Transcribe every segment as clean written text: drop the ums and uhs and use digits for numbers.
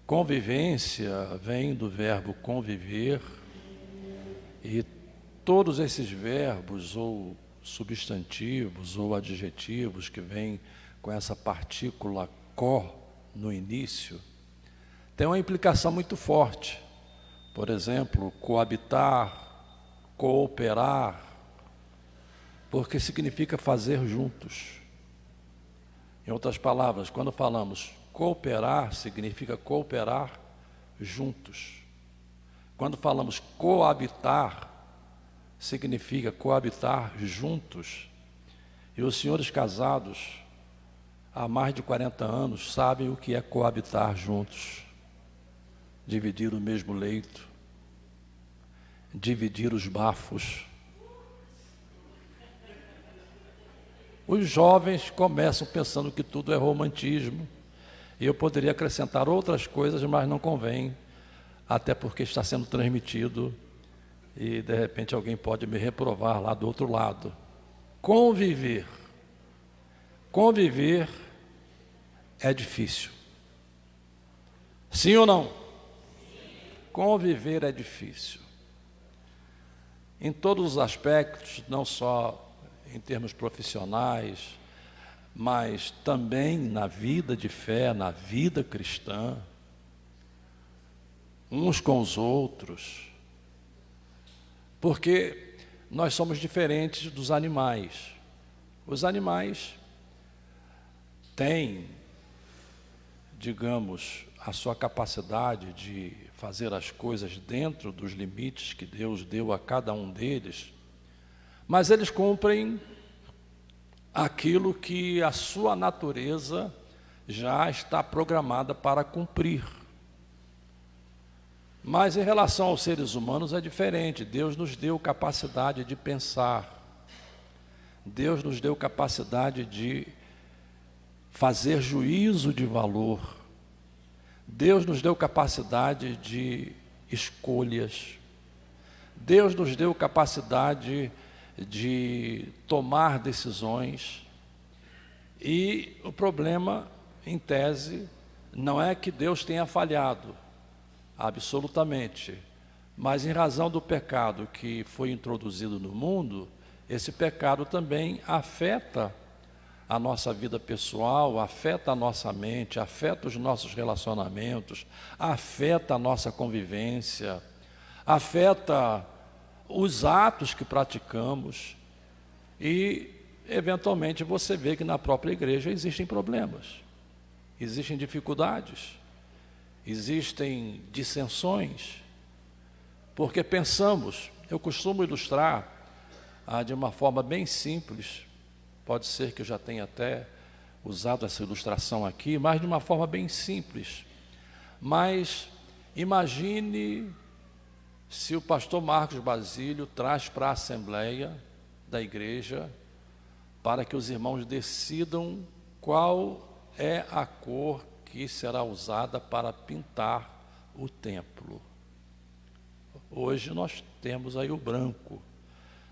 Convivência vem do verbo conviver, e todos esses verbos, ou substantivos, ou adjetivos que vêm com essa partícula co no início, tem uma implicação muito forte. Por exemplo, coabitar, cooperar, porque significa fazer juntos. Em outras palavras, quando falamos cooperar, significa cooperar juntos. Quando falamos coabitar, significa coabitar juntos. E os senhores casados há mais de 40 anos sabem o que é coabitar juntos. Dividir o mesmo leito, dividir os bafos. Os jovens começam pensando que tudo é romantismo, e eu poderia acrescentar outras coisas, mas não convém, até porque está sendo transmitido e de repente alguém pode me reprovar lá do outro lado. Conviver. Conviver é difícil. Sim ou não? Conviver é difícil. Em todos os aspectos, não só em termos profissionais, mas também na vida de fé, na vida cristã, uns com os outros, porque nós somos diferentes dos animais. Os animais têm, digamos, a sua capacidade de fazer as coisas dentro dos limites que Deus deu a cada um deles, mas eles cumprem aquilo que a sua natureza já está programada para cumprir. Mas em relação aos seres humanos é diferente. Deus nos deu capacidade de pensar. Deus nos deu capacidade de fazer juízo de valor. Deus nos deu capacidade de escolhas. Deus nos deu capacidade de tomar decisões. E o problema, em tese, não é que Deus tenha falhado, absolutamente, mas em razão do pecado que foi introduzido no mundo, esse pecado também afeta a nossa vida pessoal, afeta a nossa mente, afeta os nossos relacionamentos, afeta a nossa convivência, afeta os atos que praticamos, e eventualmente você vê que na própria igreja existem problemas, existem dificuldades, existem dissensões, porque pensamos. Eu costumo ilustrar de uma forma bem simples, pode ser que eu já tenha até usado essa ilustração aqui, mas de uma forma bem simples. Mas imagine se o pastor Marcos Basílio traz para a assembleia da igreja para que os irmãos decidam qual é a cor que será usada para pintar o templo. Hoje nós temos aí o branco,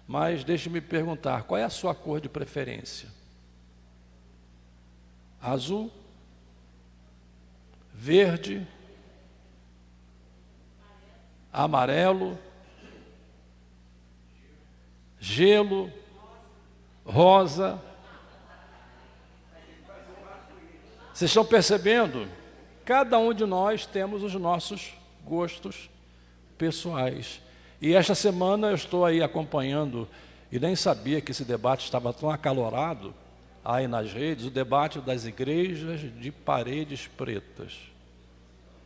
mas deixe-me perguntar, qual é a sua cor de preferência? Azul? Verde? Amarelo? Gelo? Rosa? Vocês estão percebendo? Cada um de nós temos os nossos gostos pessoais. E esta semana eu estou aí acompanhando, e nem sabia que esse debate estava tão acalorado aí nas redes, o debate das igrejas de paredes pretas.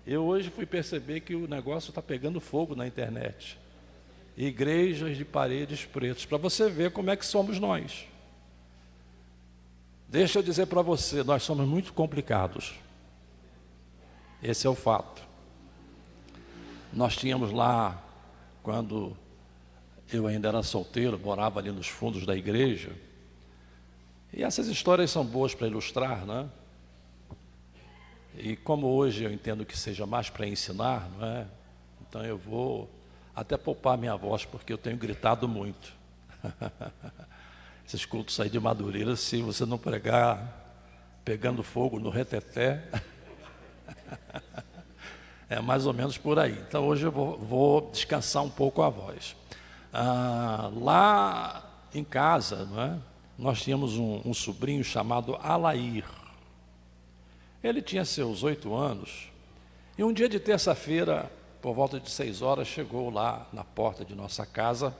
Eu hoje fui perceber que o negócio está pegando fogo na internet. Igrejas de paredes pretas, para você ver como é que somos nós. Deixa eu dizer para você, nós somos muito complicados. Esse é o fato. Nós tínhamos lá, quando eu ainda era solteiro, morava ali nos fundos da igreja, e essas histórias são boas para ilustrar, né? E como hoje eu entendo que seja mais para ensinar, não é? Então eu vou até poupar minha voz, porque eu tenho gritado muito. Esses cultos aí de Madureira, se você não pregar pegando fogo no reteté, É mais ou menos por aí. Então hoje eu vou descansar um pouco a voz. Lá em casa, não é? Nós tínhamos um sobrinho chamado Alair. Ele tinha seus 8 anos e um dia de terça-feira, por volta de 6 horas, chegou lá na porta de nossa casa.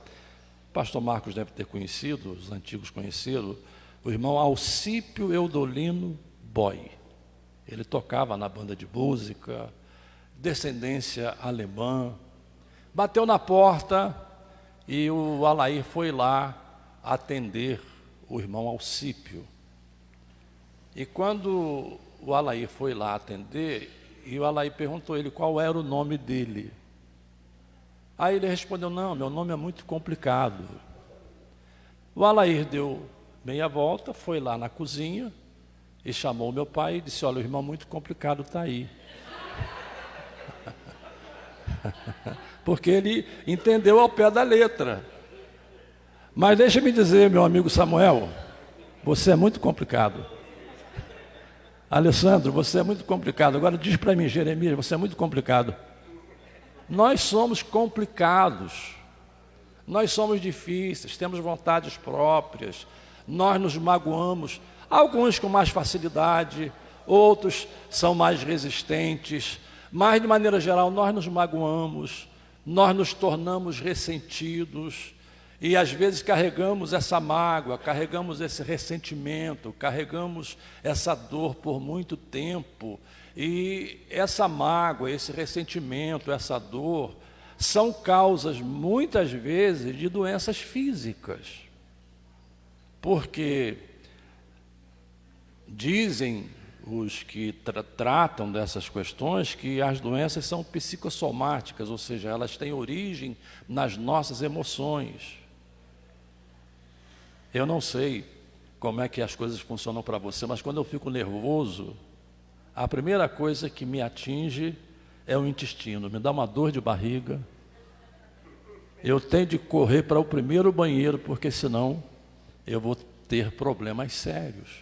O pastor Marcos deve ter conhecido, os antigos conheceram, o irmão Alcípio Eudolino Boy. Ele tocava na banda de música, descendência alemã. Bateu na porta e o Alair foi lá atender o irmão Alcípio. E quando o Alair foi lá atender, e o Alair perguntou a ele qual era o nome dele. Aí ele respondeu: não, meu nome é muito complicado. O Alair deu meia volta, foi lá na cozinha e chamou meu pai e disse: olha, o irmão muito complicado está aí. Porque ele entendeu ao pé da letra. Mas deixa-me dizer, meu amigo Samuel, você é muito complicado. Alessandro, você é muito complicado. Agora diz para mim, Jeremias, você é muito complicado. Nós somos complicados. Nós somos difíceis, temos vontades próprias, nós nos magoamos, alguns com mais facilidade, outros são mais resistentes, mas de maneira geral nós nos magoamos, nós nos tornamos ressentidos e às vezes carregamos essa mágoa, carregamos esse ressentimento, carregamos essa dor por muito tempo e essa mágoa, esse ressentimento, essa dor são causas, muitas vezes, de doenças físicas. Porque dizem os que tratam dessas questões que as doenças são psicossomáticas, ou seja, elas têm origem nas nossas emoções. Eu não sei como é que as coisas funcionam para você, mas quando eu fico nervoso, a primeira coisa que me atinge é o intestino, me dá uma dor de barriga, eu tenho de correr para o primeiro banheiro, porque senão eu vou ter problemas sérios.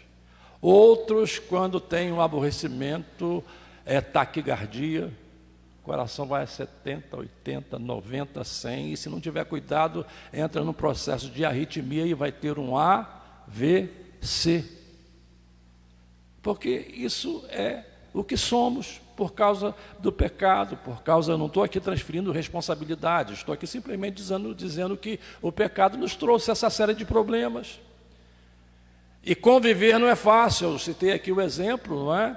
Outros, quando tem um aborrecimento, é taquicardia, o coração vai a 70, 80, 90, 100, e se não tiver cuidado, entra no processo de arritmia e vai ter um AVC. Porque isso é o que somos por causa do pecado, por causa, eu não estou aqui transferindo responsabilidade, estou aqui simplesmente dizendo que o pecado nos trouxe essa série de problemas. E conviver não é fácil, eu citei aqui o exemplo, não é?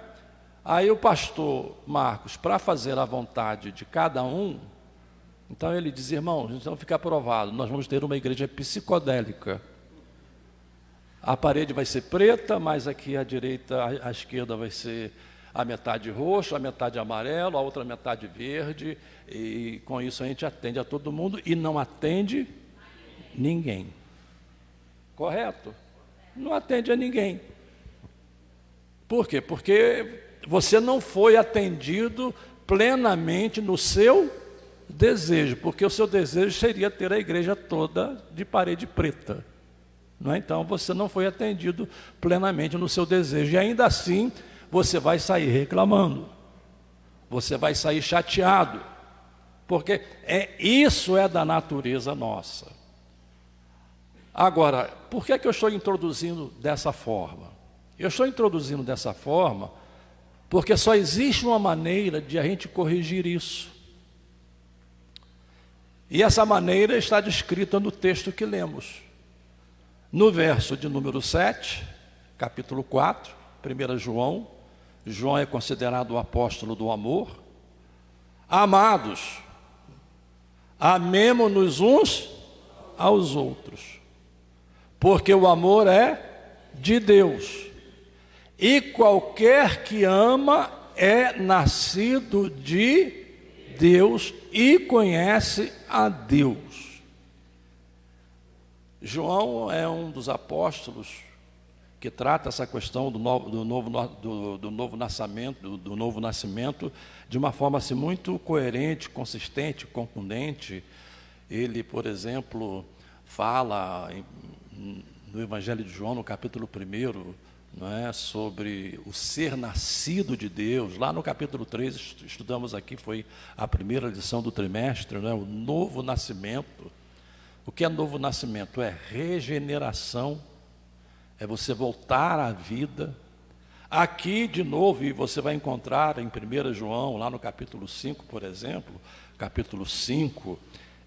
Aí o pastor Marcos, para fazer a vontade de cada um, então ele diz: irmãos, então fica aprovado, nós vamos ter uma igreja psicodélica. A parede vai ser preta, mas aqui à direita, à esquerda vai ser a metade roxo, a metade amarelo, a outra metade verde, e com isso a gente atende a todo mundo e não atende ninguém. Correto? Não atende a ninguém. Por quê? Porque você não foi atendido plenamente no seu desejo, porque o seu desejo seria ter a igreja toda de parede preta. Não é? Então você não foi atendido plenamente no seu desejo, e ainda assim você vai sair reclamando, você vai sair chateado, porque isso é da natureza nossa. Agora, por que eu estou introduzindo dessa forma? Eu estou introduzindo dessa forma porque só existe uma maneira de a gente corrigir isso. E essa maneira está descrita no texto que lemos. No verso de número 7, capítulo 4, 1 João, João é considerado o apóstolo do amor. Amados, amemo-nos uns aos outros, porque o amor é de Deus, e qualquer que ama é nascido de Deus e conhece a Deus. João é um dos apóstolos que trata essa questão do novo nascimento de uma forma assim, muito coerente, consistente, contundente. Ele, por exemplo, fala no Evangelho de João, no capítulo 1, não é, sobre o ser nascido de Deus. Lá no capítulo 3, estudamos aqui, foi a primeira lição do trimestre, não é, o novo nascimento. O que é novo nascimento? É regeneração, é você voltar à vida. Aqui, de novo, e você vai encontrar em 1 João, lá no capítulo 5, por exemplo, capítulo 5,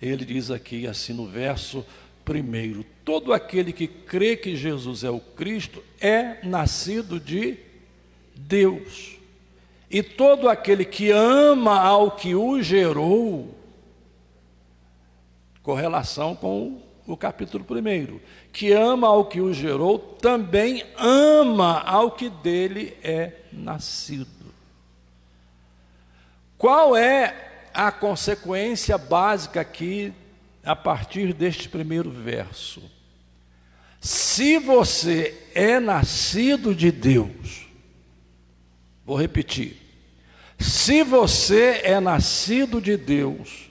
ele diz aqui assim no verso 1: todo aquele que crê que Jesus é o Cristo é nascido de Deus, e todo aquele que ama ao que o gerou, correlação com o capítulo 1, que ama ao que o gerou, também ama ao que dele é nascido. Qual é a consequência básica aqui, a partir deste primeiro verso? Se você é nascido de Deus, vou repetir, se você é nascido de Deus,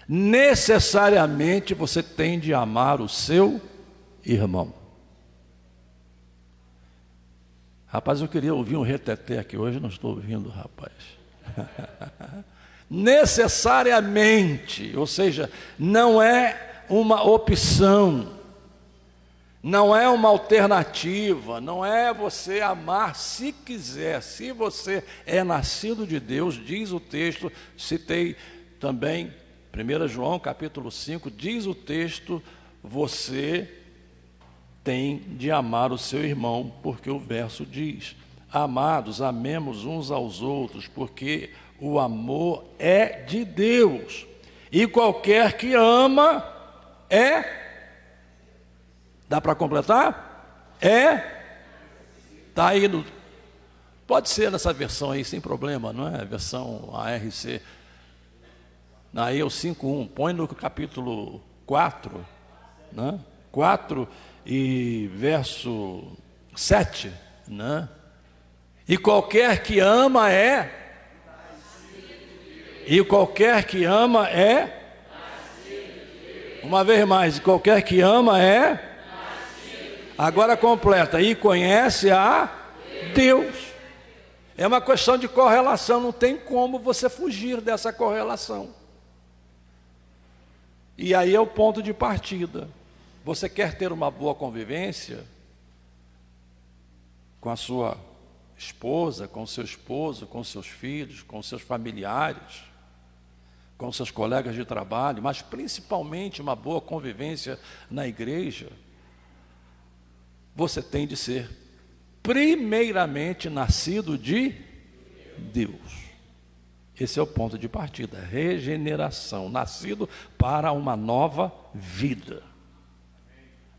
necessariamente você tem de amar o seu irmão. Rapaz, eu queria ouvir um reteté aqui hoje, não estou ouvindo, rapaz. Necessariamente, ou seja, não é uma opção, não é uma alternativa, não é você amar se quiser. Se você é nascido de Deus, diz o texto, citei também 1 João capítulo 5, diz o texto, você tem de amar o seu irmão, porque o verso diz: amados, amemos uns aos outros, porque o amor é de Deus, e qualquer que ama dá para completar? Está aí pode ser nessa versão aí, sem problema, não é? A versão ARC. Aí é o 5:1, põe no capítulo 4, né? 4 e verso 7, né? E qualquer que ama uma vez mais, qualquer que ama agora completa, e conhece a Deus. É uma questão de correlação, não tem como você fugir dessa correlação. E aí é o ponto de partida. Você quer ter uma boa convivência com a sua esposa, com o seu esposo, com seus filhos, com seus familiares, com seus colegas de trabalho, mas principalmente uma boa convivência na igreja, você tem de ser primeiramente nascido de Deus. Esse é o ponto de partida, regeneração, nascido para uma nova vida.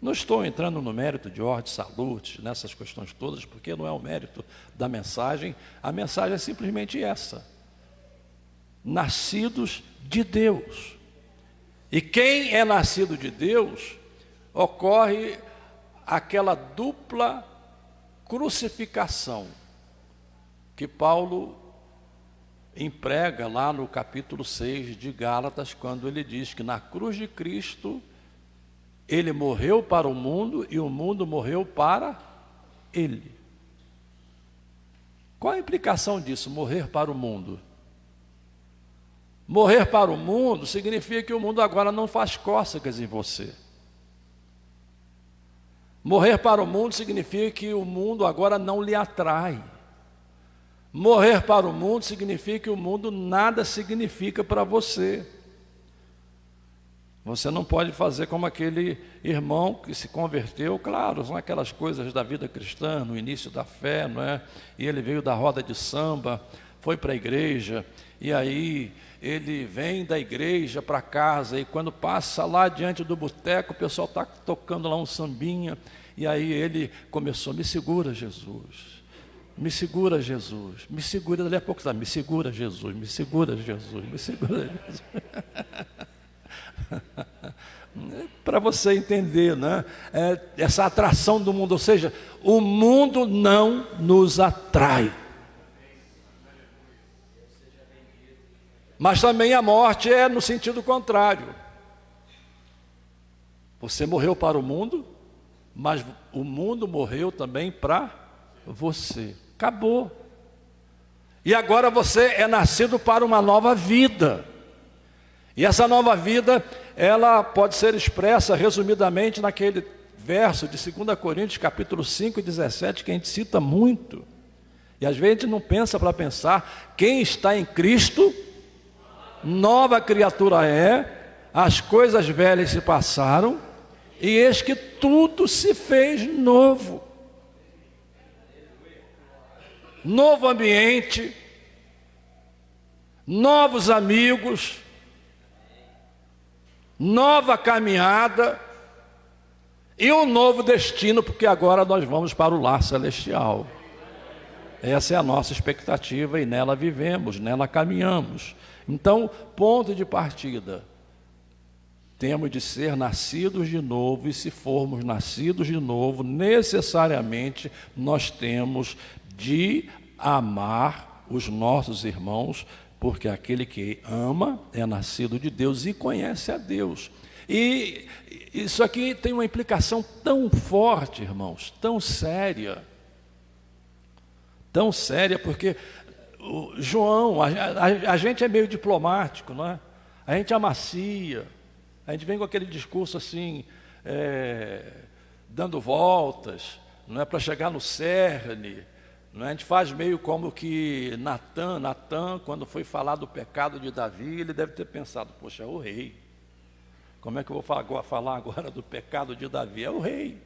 Não estou entrando no mérito de ordem, saúde, nessas questões todas, porque não é o mérito da mensagem. A mensagem é simplesmente essa: nascidos de Deus. E quem é nascido de Deus, ocorre aquela dupla crucificação que Paulo emprega lá no capítulo 6 de Gálatas, quando ele diz que na cruz de Cristo ele morreu para o mundo e o mundo morreu para ele. Qual a implicação disso, morrer para o mundo? Morrer para o mundo significa que o mundo agora não faz cócegas em você. Morrer para o mundo significa que o mundo agora não lhe atrai. Morrer para o mundo significa que o mundo nada significa para você. Você não pode fazer como aquele irmão que se converteu, claro, são aquelas coisas da vida cristã, no início da fé, não é? E ele veio da roda de samba, foi para a igreja, e aí ele vem da igreja para casa, e quando passa lá diante do boteco, o pessoal está tocando lá um sambinha, e aí ele começou: me segura, Jesus. Me segura, Jesus, me segura, dali a pouco está: me segura, Jesus, me segura, Jesus, me segura, Jesus. Para você entender, né? Essa atração do mundo, ou seja, o mundo não nos atrai. Mas também a morte é no sentido contrário. Você morreu para o mundo, mas o mundo morreu também para você. Acabou. E agora você é nascido para uma nova vida. E essa nova vida, ela pode ser expressa resumidamente naquele verso de 2 Coríntios, capítulo 5 e 17, que a gente cita muito. E às vezes a gente não pensa para pensar, quem está em Cristo, nova criatura é, as coisas velhas se passaram, e eis que tudo se fez novo. Novo ambiente, novos amigos, nova caminhada e um novo destino, porque agora nós vamos para o lar celestial. Essa é a nossa expectativa e nela vivemos, nela caminhamos. Então, ponto de partida, temos de ser nascidos de novo, e se formos nascidos de novo, necessariamente nós temos de amar os nossos irmãos, porque aquele que ama é nascido de Deus e conhece a Deus. E isso aqui tem uma implicação tão forte, irmãos, tão séria, porque João, a gente é meio diplomático, não é? A gente amacia, a gente vem com aquele discurso assim, dando voltas, não é, para chegar no cerne. Não é? A gente faz meio como que Natan, quando foi falar do pecado de Davi, ele deve ter pensado, poxa, é o rei. Como é que eu vou falar agora do pecado de Davi? É o rei.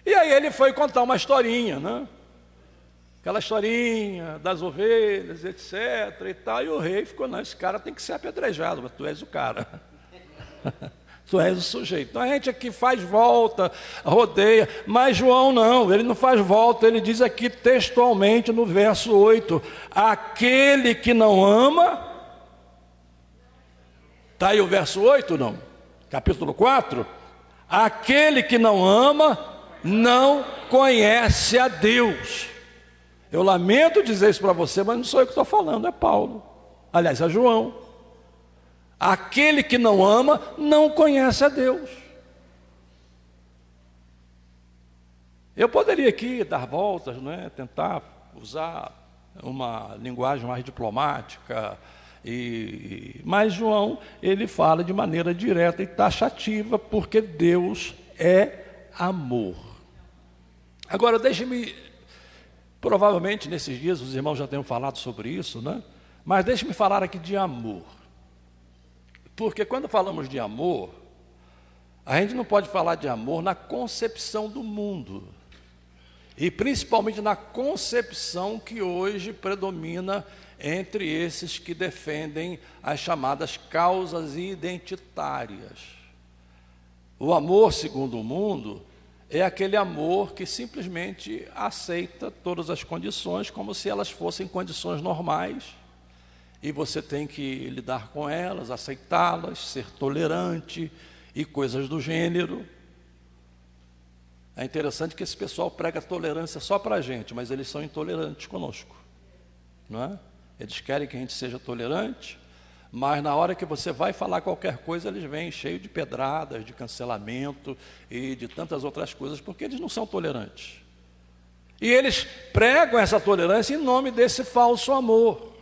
E aí ele foi contar uma historinha, né? Aquela historinha das ovelhas, etc. e tal, e o rei ficou, não, esse cara tem que ser apedrejado, mas tu és o cara. Tu és o sujeito. Então a gente aqui faz volta, rodeia, mas João não, ele não faz volta, ele diz aqui textualmente no verso 8, aquele que não ama, está aí o verso 8 não? Capítulo 4, aquele que não ama, não conhece a Deus. Eu lamento dizer isso para você, mas não sou eu que estou falando, é Paulo, aliás, é João. Aquele que não ama, não conhece a Deus. Eu poderia aqui dar voltas, não é? Tentar usar uma linguagem mais diplomática, mas João, ele fala de maneira direta e taxativa, porque Deus é amor. Agora, deixe-me, provavelmente nesses dias os irmãos já tenham falado sobre isso, né? Mas deixe-me falar aqui de amor. Porque quando falamos de amor, a gente não pode falar de amor na concepção do mundo. E principalmente na concepção que hoje predomina entre esses que defendem as chamadas causas identitárias. O amor segundo o mundo é aquele amor que simplesmente aceita todas as condições como se elas fossem condições normais. E você tem que lidar com elas, aceitá-las, ser tolerante e coisas do gênero. É interessante que esse pessoal prega tolerância só para a gente, mas eles são intolerantes conosco, não é? Eles querem que a gente seja tolerante, mas na hora que você vai falar qualquer coisa, eles vêm cheio de pedradas, de cancelamento e de tantas outras coisas, porque eles não são tolerantes. E eles pregam essa tolerância em nome desse falso amor.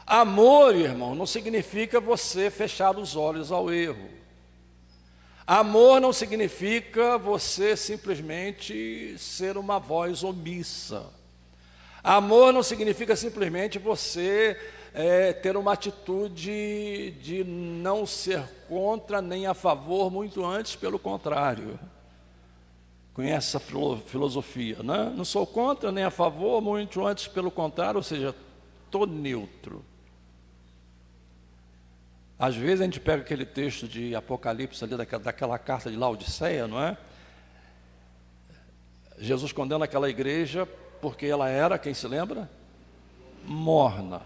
Amor, irmão, não significa você fechar os olhos ao erro. Amor não significa você simplesmente ser uma voz omissa. Amor não significa simplesmente você ter uma atitude de não ser contra nem a favor, muito antes, pelo contrário. Conhece essa filosofia, né? Não sou contra nem a favor, muito antes, pelo contrário, ou seja, estou neutro. Às vezes a gente pega aquele texto de Apocalipse ali, daquela carta de Laodiceia, não é? Jesus condena aquela igreja porque ela era, quem se lembra? Morna.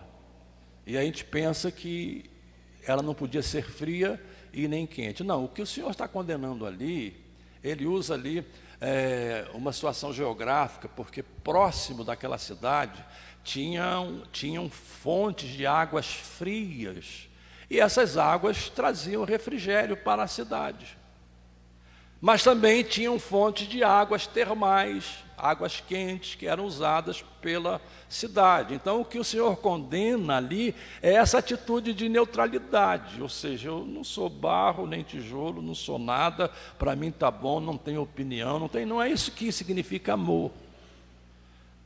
E a gente pensa que ela não podia ser fria e nem quente. Não, o que o Senhor está condenando ali, ele usa ali uma situação geográfica, porque próximo daquela cidade tinham fontes de águas frias. E essas águas traziam refrigério para a cidade. Mas também tinham fontes de águas termais, águas quentes, que eram usadas pela cidade. Então, o que o Senhor condena ali é essa atitude de neutralidade, ou seja, eu não sou barro nem tijolo, não sou nada, para mim está bom, não tenho opinião, não é isso que significa amor.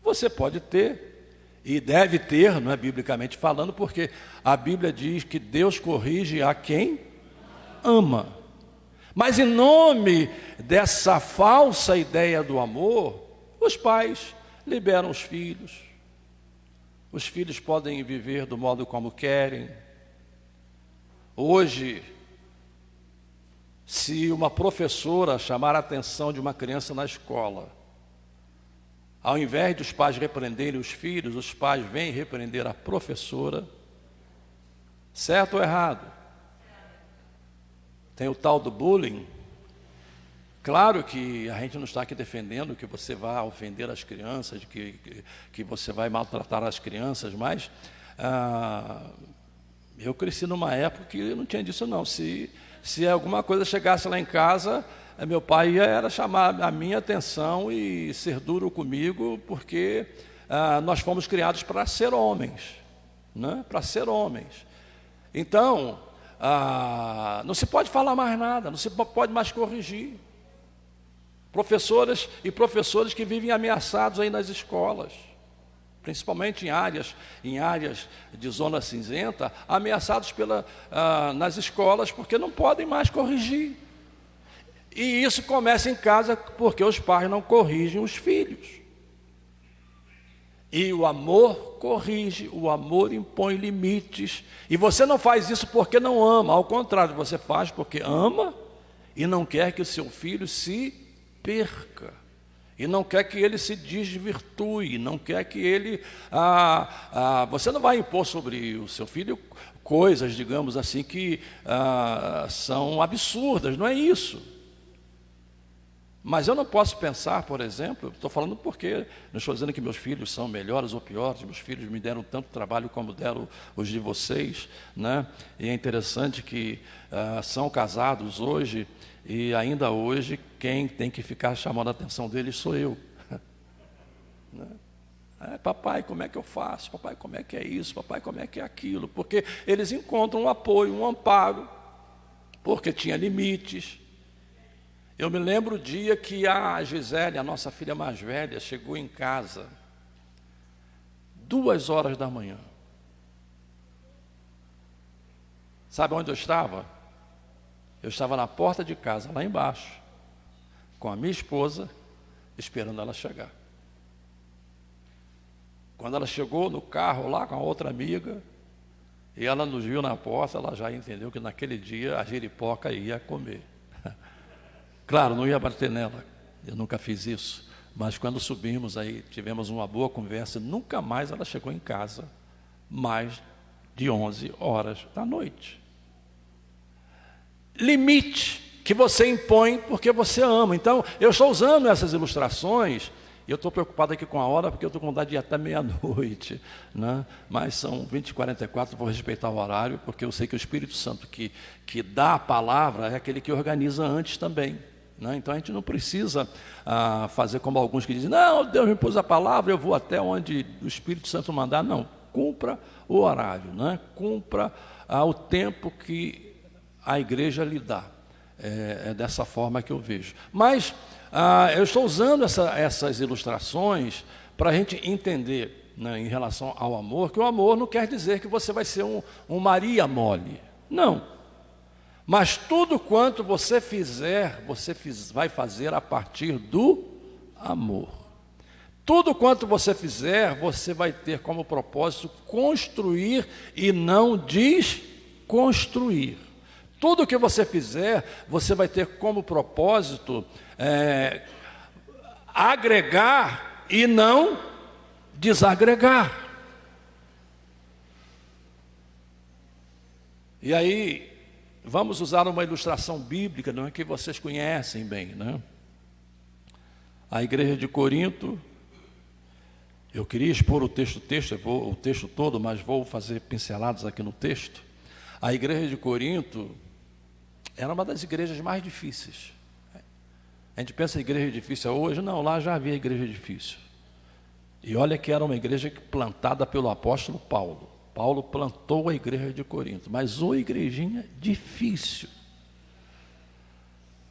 Você pode ter, e deve ter, não é biblicamente falando, porque a Bíblia diz que Deus corrige a quem ama. Mas em nome dessa falsa ideia do amor, os pais liberam os filhos podem viver do modo como querem. Hoje, se uma professora chamar a atenção de uma criança na escola, ao invés de os pais repreenderem os filhos, os pais vêm repreender a professora, certo ou errado? Tem o tal do bullying. Claro que a gente não está aqui defendendo que você vá ofender as crianças, que você vai maltratar as crianças, mas eu cresci numa época que não tinha disso não. Se alguma coisa chegasse lá em casa, meu pai era chamar a minha atenção e ser duro comigo, porque nós fomos criados para ser homens, né? Para ser homens. Então, não se pode falar mais nada, não se pode mais corrigir. Professoras e professores que vivem ameaçados aí nas escolas, principalmente em áreas de zona cinzenta, ameaçados nas escolas porque não podem mais corrigir. E isso começa em casa porque os pais não corrigem os filhos. E o amor corrige, o amor impõe limites. E você não faz isso porque não ama, ao contrário, você faz porque ama e não quer que o seu filho se perca. E não quer que ele se desvirtue, não quer que ele... você não vai impor sobre o seu filho coisas, digamos assim, que são absurdas, não é isso. Mas eu não posso pensar, por exemplo, estou falando porque não estou dizendo que meus filhos são melhores ou piores, meus filhos me deram tanto trabalho como deram os de vocês, né? E é interessante que são casados hoje e ainda hoje quem tem que ficar chamando a atenção deles sou eu. Né? Papai, como é que eu faço? Papai, como é que é isso? Papai, como é que é aquilo? Porque eles encontram um apoio, um amparo, porque tinha limites. Eu me lembro o dia que a Gisele, a nossa filha mais velha, chegou em casa, 2h da manhã. Sabe onde eu estava? Eu estava na porta de casa, lá embaixo, com a minha esposa, esperando ela chegar. Quando ela chegou no carro lá com a outra amiga, e ela nos viu na porta, ela já entendeu que naquele dia a giripoca ia comer. Claro, não ia bater nela, eu nunca fiz isso, mas quando subimos aí, tivemos uma boa conversa, nunca mais ela chegou em casa, mais de 11h da noite. Limite que você impõe porque você ama. Então, eu estou usando essas ilustrações, e eu estou preocupado aqui com a hora, porque eu estou com vontade de ir até meia-noite, né? Mas são 20h44, vou respeitar o horário, porque eu sei que o Espírito Santo que dá a palavra é aquele que organiza antes também. Né? Então a gente não precisa fazer como alguns que dizem, não, Deus me pôs a palavra, eu vou até onde o Espírito Santo mandar. Não, cumpra o horário, né? Cumpra o tempo que a igreja lhe dá. É dessa forma que eu vejo. Mas eu estou usando essas ilustrações para a gente entender, né, em relação ao amor, que o amor não quer dizer que você vai ser um Maria mole. Não. Mas tudo quanto você fizer, vai fazer a partir do amor. Tudo quanto você fizer, você vai ter como propósito construir e não desconstruir. Tudo que você fizer, você vai ter como propósito agregar e não desagregar. E aí, vamos usar uma ilustração bíblica, não é, que vocês conhecem bem, né? A igreja de Corinto, eu queria expor o texto todo, mas vou fazer pinceladas aqui no texto. A igreja de Corinto era uma das igrejas mais difíceis. A gente pensa em igreja difícil hoje, não, lá já havia igreja difícil. E olha que era uma igreja plantada pelo apóstolo Paulo. Paulo plantou a igreja de Corinto, mas uma igrejinha difícil.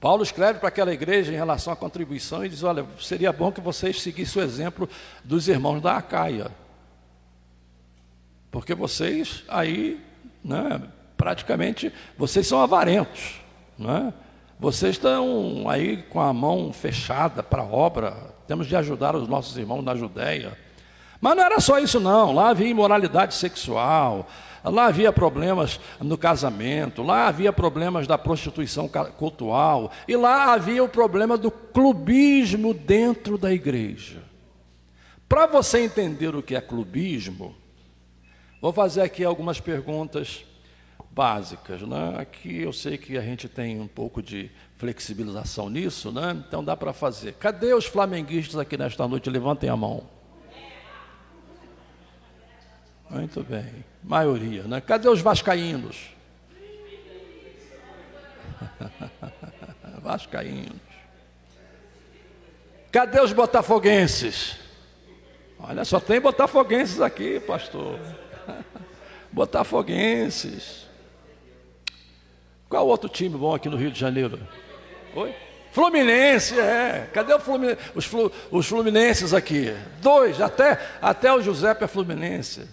Paulo escreve para aquela igreja em relação à contribuição e diz, olha, seria bom que vocês seguissem o exemplo dos irmãos da Acaia. Porque vocês aí, né, praticamente, vocês são avarentos, né? Vocês estão aí com a mão fechada para a obra, temos de ajudar os nossos irmãos na Judéia. Mas não era só isso não, lá havia imoralidade sexual, lá havia problemas no casamento, lá havia problemas da prostituição cultural, e lá havia o problema do clubismo dentro da igreja. Para você entender o que é clubismo, vou fazer aqui algumas perguntas básicas, né? Aqui eu sei que a gente tem um pouco de flexibilização nisso, né? Então dá para fazer. Cadê os flamenguistas aqui nesta noite? Levantem a mão. Muito bem, maioria, né? Cadê os vascaínos? Vascaínos. Cadê os botafoguenses? Olha, só tem botafoguenses aqui, pastor. Botafoguenses. Qual outro time bom aqui no Rio de Janeiro? Oi? Fluminense, é. Cadê o Fluminense? Os fluminenses aqui? 2, até o Giuseppe é fluminense.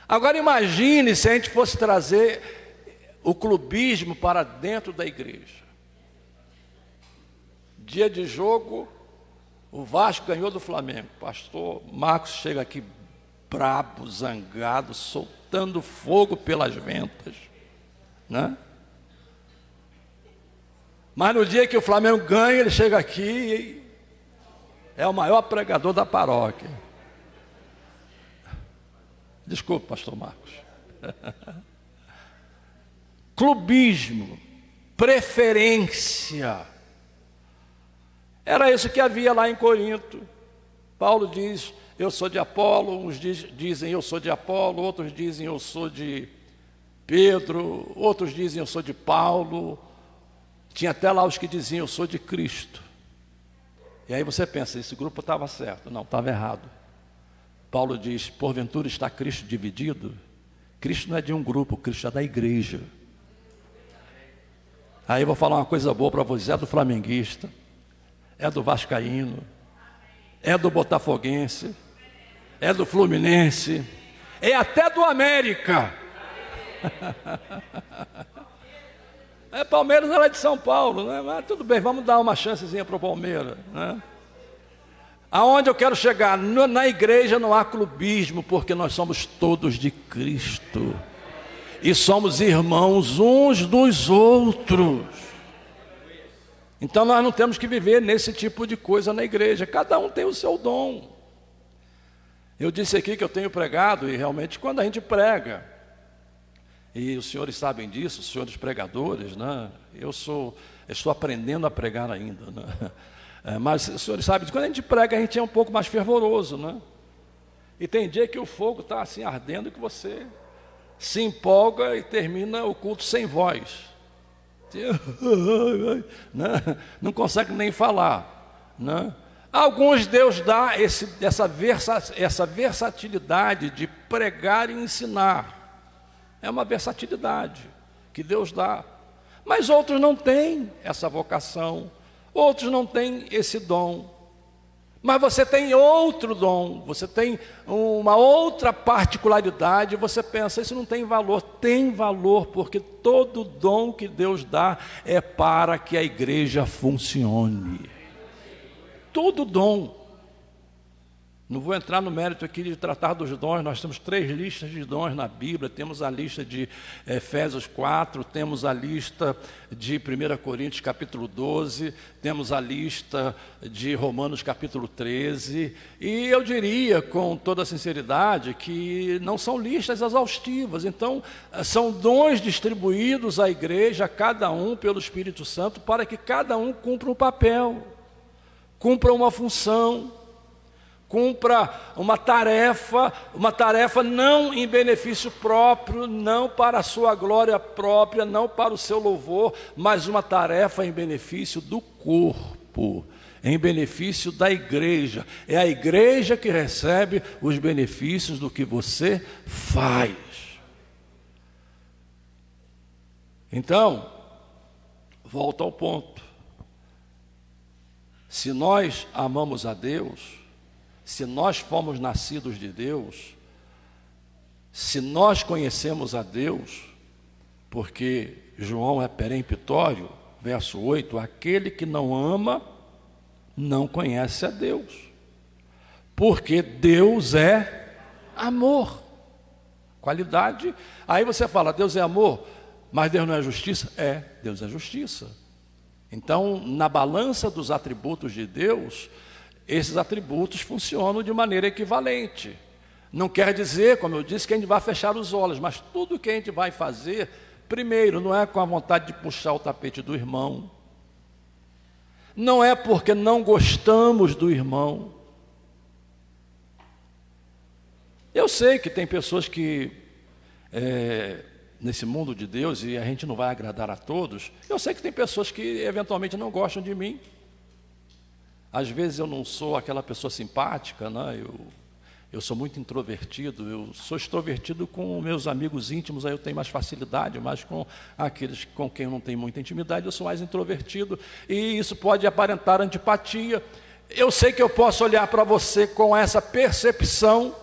Agora imagine se a gente fosse trazer o clubismo para dentro da igreja. Dia de jogo, o Vasco ganhou do Flamengo. Pastor Marcos chega aqui brabo, zangado, soltando fogo pelas ventas, né? Mas no dia que o Flamengo ganha, ele chega aqui e é o maior pregador da paróquia. Desculpe, pastor Marcos. Clubismo, preferência. Era isso que havia lá em Corinto. Paulo diz, eu sou de Apolo, uns dizem eu sou de Apolo, outros dizem eu sou de Pedro, outros dizem eu sou de Paulo. Tinha até lá os que diziam eu sou de Cristo. E aí você pensa, esse grupo estava certo. Não, estava errado. Paulo diz, porventura está Cristo dividido? Cristo não é de um grupo, Cristo é da igreja. Aí eu vou falar uma coisa boa para você, é do flamenguista, é do vascaíno, é do botafoguense, é do fluminense, é até do América. É, Palmeiras era de São Paulo, né? Mas tudo bem, vamos dar uma chancezinha para o Palmeiras, né? Aonde eu quero chegar? Na igreja não há clubismo, porque nós somos todos de Cristo e somos irmãos uns dos outros. Então nós não temos que viver nesse tipo de coisa na igreja. Cada um tem o seu dom. Eu disse aqui que eu tenho pregado, e realmente quando a gente prega, e os senhores sabem disso, os senhores pregadores, né? Eu estou aprendendo a pregar ainda, né? Mas os senhores sabem, quando a gente prega, a gente é um pouco mais fervoroso, né? E tem dia que o fogo está assim ardendo, que você se empolga e termina o culto sem voz. Não consegue nem falar, né? Alguns Deus dá essa versatilidade de pregar e ensinar. É uma versatilidade que Deus dá. Mas outros não têm essa vocação. Outros não têm esse dom. Mas você tem outro dom, você tem uma outra particularidade, você pensa, isso não tem valor. Tem valor, porque todo dom que Deus dá é para que a igreja funcione. Todo dom. Não vou entrar no mérito aqui de tratar dos dons, nós temos 3 listas de dons na Bíblia, temos a lista de Efésios 4, temos a lista de 1 Coríntios capítulo 12, temos a lista de Romanos capítulo 13, e eu diria com toda sinceridade que não são listas exaustivas, então são dons distribuídos à igreja, a cada um pelo Espírito Santo, para que cada um cumpra um papel, cumpra uma função. cumpra uma tarefa não em benefício próprio, não para a sua glória própria, não para o seu louvor, mas uma tarefa em benefício do corpo, em benefício da igreja. É a igreja que recebe os benefícios do que você faz. Então, volta ao ponto. Se nós amamos a Deus, se nós fomos nascidos de Deus, se nós conhecemos a Deus, porque João é peremptório, verso 8, aquele que não ama, não conhece a Deus, porque Deus é amor, qualidade. Aí você fala, Deus é amor, mas Deus não é justiça? É, Deus é justiça. Então, na balança dos atributos de Deus, esses atributos funcionam de maneira equivalente. Não quer dizer, como eu disse, que a gente vai fechar os olhos, mas tudo que a gente vai fazer, primeiro, não é com a vontade de puxar o tapete do irmão, não é porque não gostamos do irmão. Eu sei que tem pessoas que, nesse mundo de Deus, e a gente não vai agradar a todos, eu sei que tem pessoas que eventualmente não gostam de mim. Às vezes eu não sou aquela pessoa simpática, né? Eu sou muito introvertido, eu sou extrovertido com meus amigos íntimos, aí eu tenho mais facilidade, mas com aqueles com quem eu não tenho muita intimidade, eu sou mais introvertido, e isso pode aparentar antipatia. Eu sei que eu posso olhar para você com essa percepção,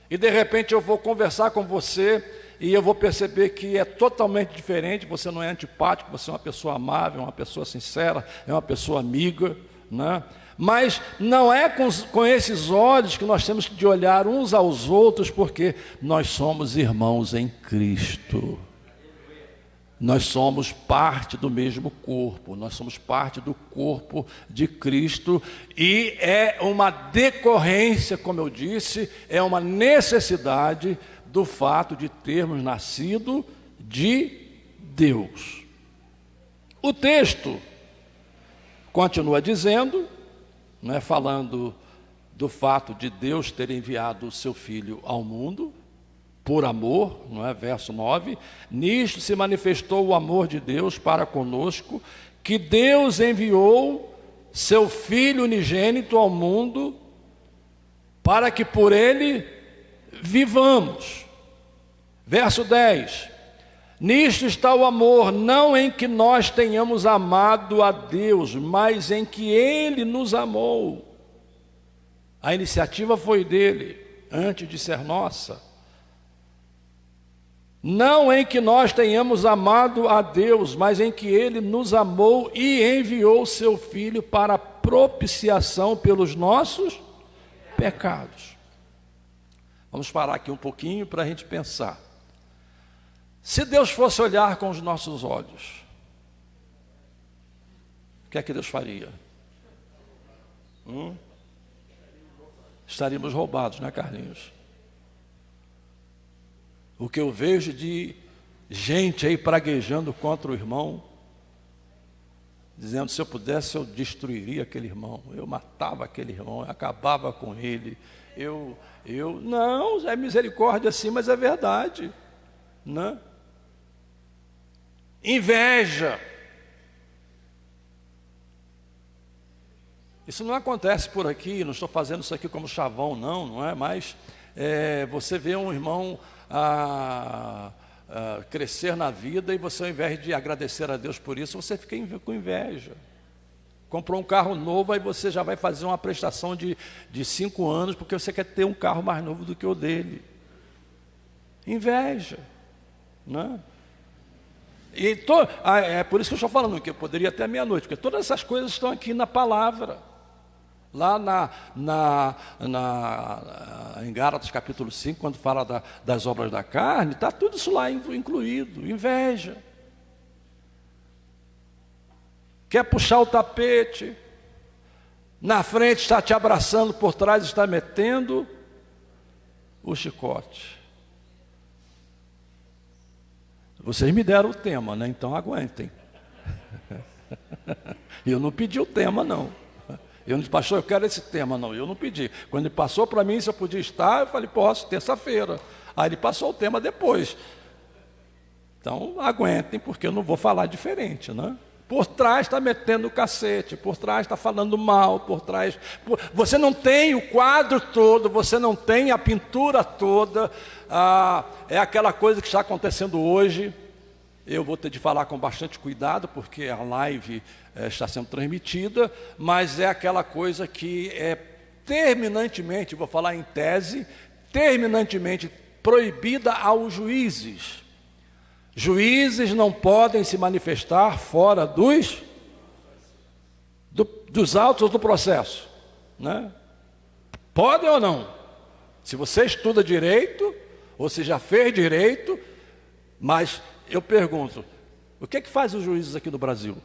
e de repente eu vou conversar com você, e eu vou perceber que é totalmente diferente, você não é antipático, você é uma pessoa amável, uma pessoa sincera, é uma pessoa amiga, né? Mas não é com esses olhos que nós temos de olhar uns aos outros, porque nós somos irmãos em Cristo. Nós somos parte do mesmo corpo, nós somos parte do corpo de Cristo, e é uma decorrência, como eu disse, é uma necessidade do fato de termos nascido de Deus. O texto continua dizendo, falando do fato de Deus ter enviado o seu Filho ao mundo, por amor, verso 9, nisto se manifestou o amor de Deus para conosco, que Deus enviou seu Filho unigênito ao mundo, para que por ele vivamos. Verso 10, nisto está o amor, não em que nós tenhamos amado a Deus, mas em que Ele nos amou. A iniciativa foi dele, antes de ser nossa. Não em que nós tenhamos amado a Deus, mas em que Ele nos amou e enviou seu Filho para propiciação pelos nossos pecados. Vamos parar aqui um pouquinho para a gente pensar. Se Deus fosse olhar com os nossos olhos, o que é que Deus faria? Estaríamos roubados, né, Carlinhos? O que eu vejo de gente aí praguejando contra o irmão, dizendo, se eu pudesse eu destruiria aquele irmão, eu matava aquele irmão, eu acabava com ele, não, é misericórdia sim, mas é verdade, né? Inveja. Isso não acontece por aqui, não estou fazendo isso aqui como chavão, não é? Mas você vê um irmão crescer na vida e você, ao invés de agradecer a Deus por isso, você fica com inveja. Comprou um carro novo, aí você já vai fazer uma prestação de 5 anos, porque você quer ter um carro mais novo do que o dele. Inveja, né? É por isso que eu estou falando que eu poderia até meia-noite, porque todas essas coisas estão aqui na palavra. Lá em Gálatas capítulo 5, quando fala das obras da carne, está tudo isso lá incluído. Inveja. Quer puxar o tapete, na frente está te abraçando, por trás está metendo o chicote. Vocês me deram o tema, Então aguentem. Eu não pedi o tema, não. Eu não disse, pastor, eu quero esse tema. Não, eu não pedi. Quando ele passou para mim se eu podia estar, eu falei, posso, terça-feira. Aí ele passou o tema depois. Então, aguentem, porque eu não vou falar diferente, né? Por trás está metendo o cacete, por trás está falando mal, por trás... Você não tem o quadro todo, você não tem a pintura toda. É aquela coisa que está acontecendo hoje. Eu vou ter de falar com bastante cuidado, porque a live está sendo transmitida, mas é aquela coisa que é terminantemente, vou falar em tese, terminantemente proibida aos juízes. Juízes não podem se manifestar fora dos autos do processo, né? Podem ou não? Se você estuda direito, ou se já fez direito, mas eu pergunto, o que é que faz os juízes aqui no Brasil?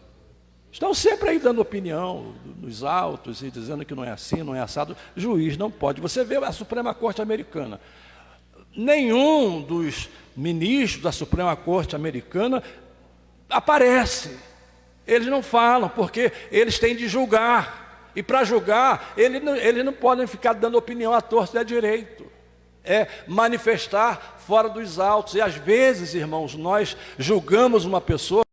Estão sempre aí dando opinião nos autos e dizendo que não é assim, não é assado. Juiz não pode. Você vê a Suprema Corte Americana. Nenhum dos ministros da Suprema Corte Americana aparece. Eles não falam, porque eles têm de julgar. E para julgar, eles não podem ficar dando opinião à torta e à direito. É manifestar fora dos autos. E às vezes, irmãos, nós julgamos uma pessoa